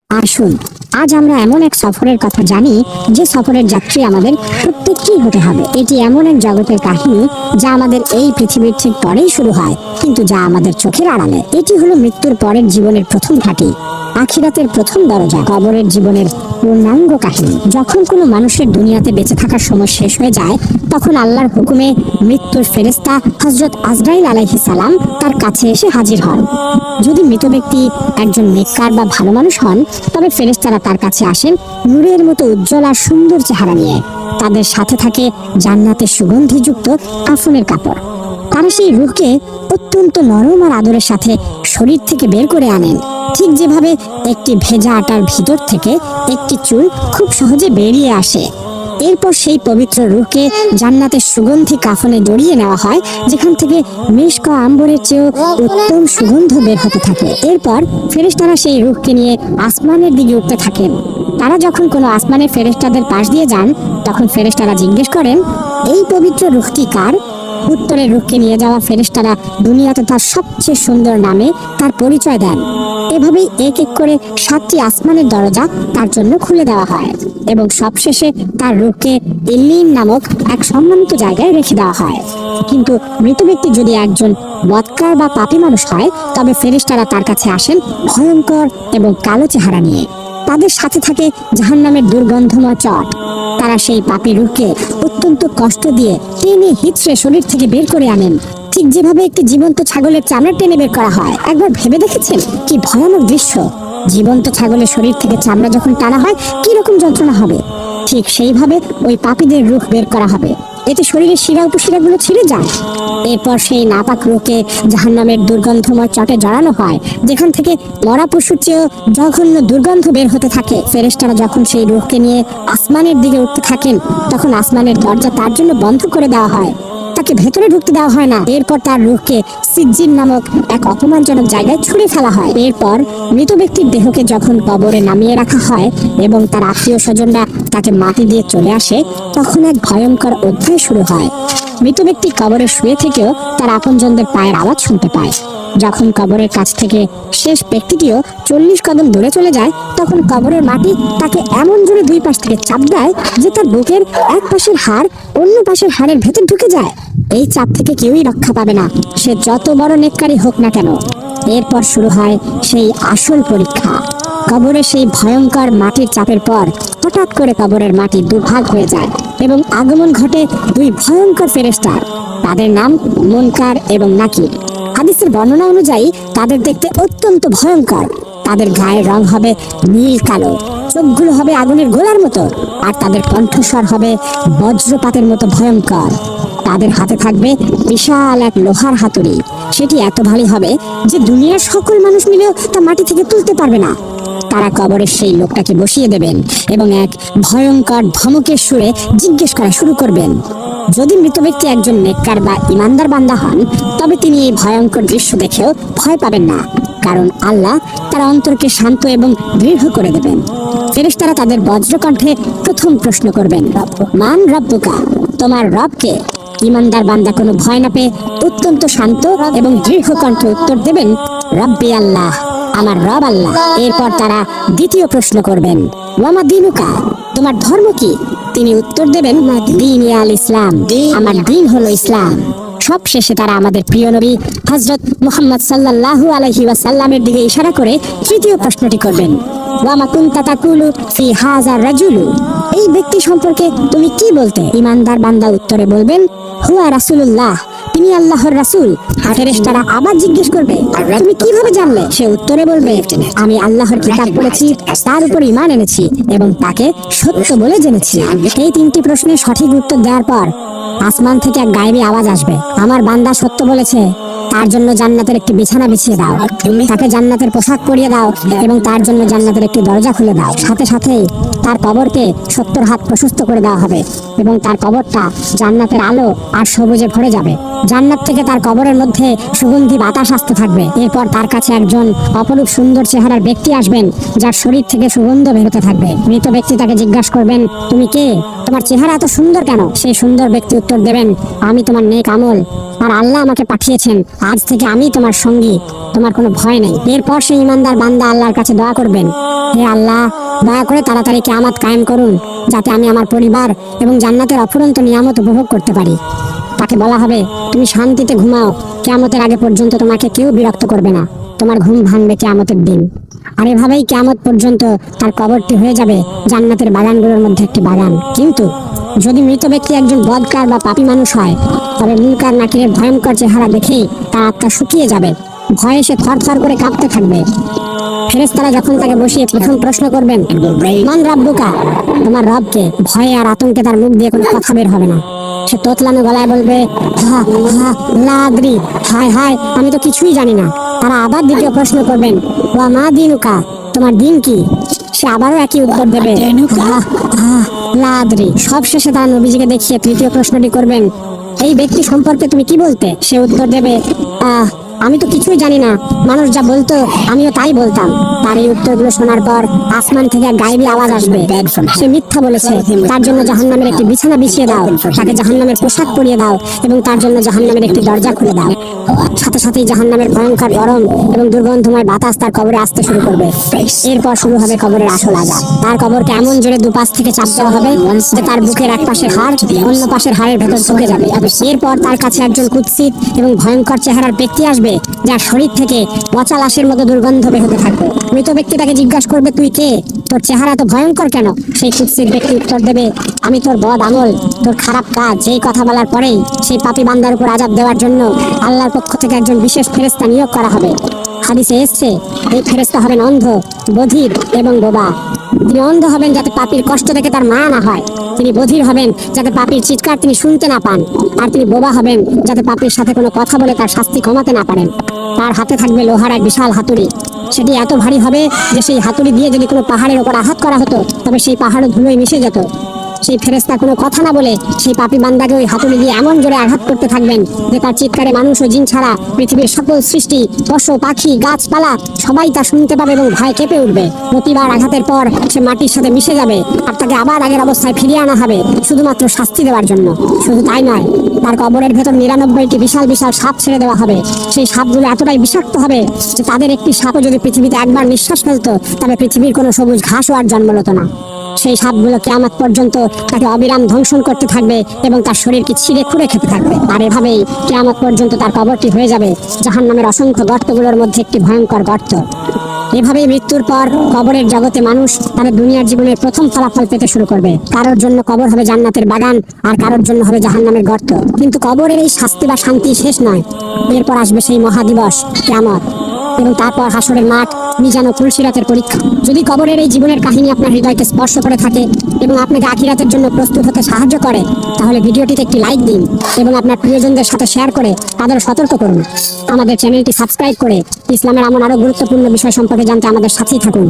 আসুন আজ আমরা এমন এক সফরের কথা জানি যে সফরের যাত্রী আমাদের প্রত্যেককেই হতে হবে। এটি এমন এক জগতের কাহিনী যা আমাদের এই পৃথিবীর ঠিক পরেই শুরু হয়, কিন্তু যা আমাদের চোখের আড়ালে। এটি হলো মৃত্যুর পরের জীবনের প্রথম ঘাঁটি, আখিরাতের প্রথম দরজা, কবরের জীবনের পূর্ণাঙ্গ কাহিনী। যখন কোনো মানুষের দুনিয়াতে বেঁচে থাকার সময় শেষ হয়ে যায়, তখন আল্লাহর হুকুমে মৃত্যুর ফেরেশতা হযরত আজরাইল আলাইহিস সালাম তার কাছে এসে হাজির হন। যদি মৃত ব্যক্তি একজন নেককার বা ভালো মানুষ হন, তবে ফেরেশতারা তার কাছে আসেন নূরের মতো উজ্জ্বল আর সুন্দর চেহারা নিয়ে। তাদের সাথে থাকে জান্নাতের সুগন্ধিযুক্ত কাফনের কাপড়। তারা সেই রূহকে অত্যন্ত নরম আর আদরের সাথে শরীর থেকে বের করে আনেন, ঠিক যেভাবে একটি ভেজা আটার ভিতর থেকে একটি চুল খুব সহজে বেরিয়ে আসে। এরপর সেই পবিত্র রূহকে জান্নাতের সুগন্ধি কাফনে জড়িয়ে নেওয়া হয়, যেখান থেকে মিশক আম্বরের চেয়েও উত্তম সুগন্ধ বের হতে থাকে। এরপর ফেরেশতারা সেই রূহকে নিয়ে আসমানের দিকে উঠতে থাকেন। তারা যখন কোনো আসমানের ফেরেশতাদের পাশ দিয়ে যান, তখন ফেরেশতারা জিজ্ঞেস করেন, এই পবিত্র রূহটি কার? উত্তরে রূহকে নিয়ে যাওয়া ফেরেশতারা দুনিয়াতে তার সবচেয়ে সুন্দর নামে তার পরিচয় দেন। এভাবেই এক এক করে 7টি আসমানের দরজা তার জন্য খুলে দেওয়া হয় এবং সবশেষে তার রূহকে ইল্লিন নামক এক সম্মানিত জায়গায় রেখে দেওয়া হয়। কিন্তু মৃত ব্যক্তি যদি একজন বদকার বা পাপী মানুষ হয়, তবে ফেরেশতারা তার কাছে আসেন ভয়ঙ্কর এবং কালো চেহারা নিয়ে। তাদের সাথে থাকে জাহান্নামের দুর্গন্ধময় চট। তারা সেই পাপী রূহকে অত্যন্ত কষ্ট দিয়ে টেনে হিচড়ে শরীর থেকে বের করে আনেন, ঠিক যেভাবে একটি জীবন্ত ছাগলের চামড়া টেনে বের করা হয়। একবার ভেবে দেখেছেন কি ভয়ানক দৃশ্য? জীবন্ত ছাগলের শরীর থেকে চামড়া যখন টানা হয় কি রকম যন্ত্রণা হবে? ঠিক সেইভাবে ওই পাপীদের রূহ বের করা হবে। এতে শরীরের শিরা উপশিরাগুলো ছিঁড়ে যায়। এরপর সেই নাপাক রূহকে জাহান্নামের দুর্গন্ধময় চটে জড়ানো হয়, যেখান থেকে মরা পশুর চেয়েও জঘন্য দুর্গন্ধ বের হতে থাকে। ফেরেশতারা যখন সেই রূহকে নিয়ে আসমানের দিকে উঠতে থাকেন, তখন আসমানের দরজা তার জন্য বন্ধ করে দেওয়া হয়, তাকে ভেতরে ঢুকতে দেওয়া হয় না। এরপর তার রূহকে সিজ্জিন নামক এক অপমানজনক জায়গায় ছুঁড়ে ফেলা হয়। এরপর মৃত ব্যক্তির দেহকে যখন কবরে নামিয়ে রাখা হয় এবং তার আত্মীয় স্বজনরা তাকে মাটি দিয়ে চলে আসে, তখন এক ভয়ঙ্কর অধ্যায় শুরু হয়। মৃত ব্যক্তি কবরে শুয়ে থেকেও তার আপনজনদের পায়ের আওয়াজ শুনতে পায়। যখন কবরের কাছ থেকে শেষ ব্যক্তিটিও 40 কদম দূরে চলে যায়, তখন কবরের মাটি তাকে এমন জোরে দুই পাশ থেকে চাপ দেয় যে তার বুকের এক পাশের হাড় অন্য পাশের হাড়ের ভেতর ঢুকে যায়। এই চাপ থেকে কেউই রক্ষা পাবে না, সে যত বড় নেককারী হোক না কেন। এরপর শুরু হয় সেই আসল পরীক্ষা। কবরের সেই ভয়ঙ্কর মাটির চাপের পর হঠাৎ করে কবরের মাটি দুভাগ হয়ে যায় এবং আগমন ঘটে দুই ভয়ঙ্কর ফেরেশতার। তাদের নাম মুনকার এবং নাকির। হাদিসের বর্ণনা অনুযায়ী তাদের দেখতে অত্যন্ত ভয়ঙ্কর। তাদের গায়ের রং হবে নীল কালো, চোখগুলো হবে আগুনের গোলার মতো, আর তাদের কণ্ঠস্বর হবে বজ্রপাতের মতো ভয়ঙ্কর। তাদের হাতে থাকবে বিশাল এক লোহার হাতুড়ি। সেটি এত ভারী হবে যে দুনিয়ার সকল মানুষ মিলেও তা মাটি থেকে তুলতে পারবে না। তারা কবরের সেই লোকটাকে বসিয়ে দেবেন এবং এক ভয়ঙ্কর ধমকের সুরে জিজ্ঞেস করা শুরু করবেন। যদি মৃত ব্যক্তি একজন নেককার বা ইমানদার বান্দা হন, তবে তিনি এই ভয়ঙ্কর দৃশ্য দেখেও ভয় পাবেন না, কারণ আল্লাহ তার অন্তরকে শান্ত এবং দৃঢ় করে দেবেন। ফেরেশতারা তাদের বজ্রকণ্ঠে প্রথম প্রশ্ন করবেন, মান রব্বুকা, তোমার রবকে? ইমানদার বান্দা কোনো ভয় না পেয়ে অত্যন্ত শান্ত এবং দৃঢ় কণ্ঠে উত্তর দেবেন, রব্বি আল্লাহ, আমার রব আল্লাহ। এরপর তারা দ্বিতীয় প্রশ্ন করবেন, ওয়ামা দিনুকা, তোমার ধর্ম কি? তিনি উত্তর দেবেন, দীন আল ইসলাম, আমার দিন হলো ইসলাম। সব শেষে তারা আমাদের প্রিয় নবী হযরত মুহাম্মদ সাল্লাল্লাহু আলাইহি ওয়াসাল্লামের দিকে ইশারা করে তৃতীয় প্রশ্নটি করবেন, ওয়ামা কুনতা তাকুলু ফি হাযার রাজুলু, এই ব্যক্তি সম্পর্কে তুমি কি বলতে? ইমানদার বান্দা উত্তরে বলবেন, হুয়া রাসূলুল্লাহ, তিনি আল্লাহর রাসূল। ফেরেশতারা আবার জিজ্ঞেস করবে, তুমি কিভাবে জানলে? সে উত্তরে বলবে, আমি আল্লাহর কিতাব পড়েছি, তার উপর ঈমান এনেছি এবং তাকে সত্য বলে জেনেছি। এই 3টি প্রশ্নের সঠিক উত্তর দেওয়ার পর আসমান থেকে এক গায়েবী আওয়াজ আসবে, আমার বান্দা সত্য বলেছে, তার জন্য জান্নাতের একটি বিছানা বিছিয়ে দাও, তাকে জান্নাতের পোশাক পরিয়ে দাও এবং তার জন্য জান্নাতের একটি দরজা খুলে দাও। সাথে সাথেই তার কবরকে 70 হাত প্রশস্ত করে দেওয়া হবে এবং তার কবরটা জান্নাতের আলো আর সবুজে ভরে যাবে। জান্নাত থেকে তার কবরের মধ্যে সুগন্ধি বাতাস আসতে থাকবে। এরপর তার কাছে একজন অপরূপ সুন্দর চেহারার ব্যক্তি আসবেন, যার শরীর থেকে সুগন্ধ বেরোতে থাকবে। মৃত ব্যক্তি তাকে জিজ্ঞাসা করবেন, তুমি কে? তোমার চেহারা এত সুন্দর কেন? সেই সুন্দর ব্যক্তি উত্তর দেবেন, আমি তোমার নেক আমল, আর আল্লাহ আমাকে পাঠিয়েছেন। আজ থেকে আমি তোমার সঙ্গী, তোমার কোনো ভয় নেই। এরপর সেই ইমানদার বান্দা আল্লাহর কাছে দোয়া করবেন, হে আল্লাহ, দয়া করে তাড়াতাড়ি কিয়ামত কায়েম করুন, যাতে আমি আমার পরিবার এবং জান্নাতের অফুরন্ত নিয়ামত উপভোগ করতে পারি। তাকে বলা হবে, তুমি শান্তিতে ঘুমাও, কিয়ামতের আগে পর্যন্ত তোমাকে কেউ বিরক্ত করবে না। তোমার ঘুম ভাঙবে কিয়ামতের দিন। আর এভাবেই কিয়ামত পর্যন্ত তার কবরটি হয়ে যাবে জান্নাতের বাগানগুলোর মধ্যে একটি বাগান। কিন্তু যদি মৃত ব্যক্তি একজন বদকার বা পাপী মানুষ হয়, তবে মুনকার নাকিরের ভয়ঙ্কর চেহারা দেখেই তার আত্মা শুকিয়ে যাবে, ভয়ে সে থরথর করে কাঁপতে থাকবে। ফেরেশতারা যখন তাকে বসিয়ে প্রথম প্রশ্ন করবেন, মান রাব্বুকা, তোমার রবকে? ভয়ে আর আতঙ্কে তার মুখ দিয়ে কোনো কথা বের হবে না। সে তোতলানো গলায় বলবে, হা হা লা আদরি, হায় হায়, আমি তো কিছুই জানি না। তারা আবার দ্বিতীয় প্রশ্ন করবেন, ওয়া মা দিনুকা, তোমার দিন কি? সে আবারও একই উত্তর দেবে, হা হা লা আদরি। সবশেষে তারা নবীজিকে দেখিয়ে তৃতীয় প্রশ্নটি করবেন, এই ব্যক্তি সম্পর্কে তুমি কি বলতে? সে উত্তর দেবে, আমি তো কিছুই জানি না, মানুষ যা বলতো আমিও তাই বলতাম। তার এই উত্তরগুলো শোনার পর আসমান থেকে এক গায়েবী আওয়াজ আসবে, সে মিথ্যা বলেছে, তার জন্য জাহান্নামের একটি বিছানা বিছিয়ে দাও, তাকে জাহান্নামের পোশাক পরিয়ে দাও এবং তার জন্য জাহান্নামের একটি দরজা খুলে দাও। সাথে সাথেই জাহান্নামের ভয়ঙ্কর গরম এবং দুর্গন্ধময় বাতাস তার কবরে আসতে শুরু করবে। এরপর শুরু হবে কবরের আসল আযাব। তার কবরকে এমন জোরে দুপাশ থেকে চাপ দেওয়া হবে যে তার বুকের এক পাশের হাড় অন্য পাশের হাড়ের ভেতর ঢুকে যাবে। এরপর তার কাছে একজন কুৎসিত এবং ভয়ঙ্কর চেহারার ব্যক্তি আসবে, যার শরীর থেকে পচা লাশের মতো দুর্গন্ধ বের হতে থাকবে। মৃত ব্যক্তি তাকে জিজ্ঞাসা করবে, তুই কে? তোর চেহারা তো ভয়ঙ্কর কেন? সেই কুৎসিত ব্যক্তি উত্তর দেবে, আমি তোর বদ আমল, তোর খারাপ কাজ। যেই কথা বলার পরেই সেই পাপী বান্দার উপর আযাব দেওয়ার জন্য আল্লাহর পক্ষ থেকে একজন বিশেষ ফেরেশতা নিয়োগ করা হবে। হাদিসে এসেছে, এই ফেরেশতা হবেন অন্ধ, বধির এবং বোবা। তিনি অন্ধ হবেন যাতে পাপীর কষ্ট থেকে তার মায়া না হয়, তিনি বধির হবেন যাতে পাপীর চিৎকার তিনি শুনতে না পান, আর তিনি বোবা হবেন যাতে পাপীর সাথে কোনো কথা বলে তার শাস্তি কমাতে না পারেন। তার হাতে থাকবে লোহার এক বিশাল হাতুড়ি, সেটি এত ভারী হবে যে সেই হাতুড়ি দিয়ে যদি কোনো পাহাড়ের ওপর আঘাত করা হতো তবে সেই পাহাড়ও ধুলোয় মিশে যেত। সেই ফেরেশতা কোনো কথা না বলে সেই পাপী বান্দাকে ওই হাতুড়ি দিয়ে এমন জোরে আঘাত করতে থাকবেন যে তার চিৎকারে মানুষ ও জিন ছাড়া পৃথিবীর সকল সৃষ্টি, পশু পাখি গাছপালা সবাই তা শুনতে পাবে এবং ভয় কেঁপে উঠবে। প্রতিবার আঘাতের পর সে মাটির সাথে মিশে যাবে আর তাকে আবার আগের অবস্থায় ফিরিয়ে আনা হবে শুধুমাত্র শাস্তি দেওয়ার জন্য। শুধু তাই নয়, তার কবরের ভেতর 99টি বিশাল বিশাল সাপ ছেড়ে দেওয়া হবে। সেই সাপগুলো এতটাই বিষাক্ত হবে যে তাদের একটি সাপও যদি পৃথিবীতে একবার নিঃশ্বাস ফেলতো তবে পৃথিবীর কোনো সবুজ ঘাসও আর জন্মলত না। সেই সাপগুলো কিয়ামত পর্যন্ত তাকে অবিরাম ধ্বংসন করতে থাকবে এবং তার শরীরকে ছিঁড়ে খুঁড়ে খেতে থাকবে। আর এভাবেই কিয়ামত পর্যন্ত তার কবরটি হয়ে যাবে জাহান্নামের অসংখ্য গর্তগুলোর মধ্যে একটি ভয়ঙ্কর গর্ত। এভাবেই মৃত্যুর পর কবরের জগতে মানুষ তাদের দুনিয়ার জীবনের প্রথম ফলাফল পেতে শুরু করবে। কারোর জন্য কবর হবে জান্নাতের বাগান, আর কারোর জন্য হবে জাহান্নামের গর্ত। কিন্তু কবরের এই শাস্তি বা শান্তি শেষ নয়। এরপর আসবে সেই মহাদিবস কিয়ামত এবং তারপর হাসরের মাঠ, মিজান ও পুলসিরাতের পরীক্ষা। যদি কবরের এই জীবনের কাহিনী আপনার হৃদয়কে স্পর্শ করে থাকে এবং আপনাকে আখিরাতের জন্য প্রস্তুত হতে সাহায্য করে, তাহলে ভিডিওটিতে একটি লাইক দিন এবং আপনার প্রিয়জনদের সাথে শেয়ার করে তাদের সতর্ক করুন। আমাদের চ্যানেলটি সাবস্ক্রাইব করে ইসলামের এমন আরো গুরুত্বপূর্ণ বিষয় সম্পর্কে জানতে আমাদের সাথেই থাকুন।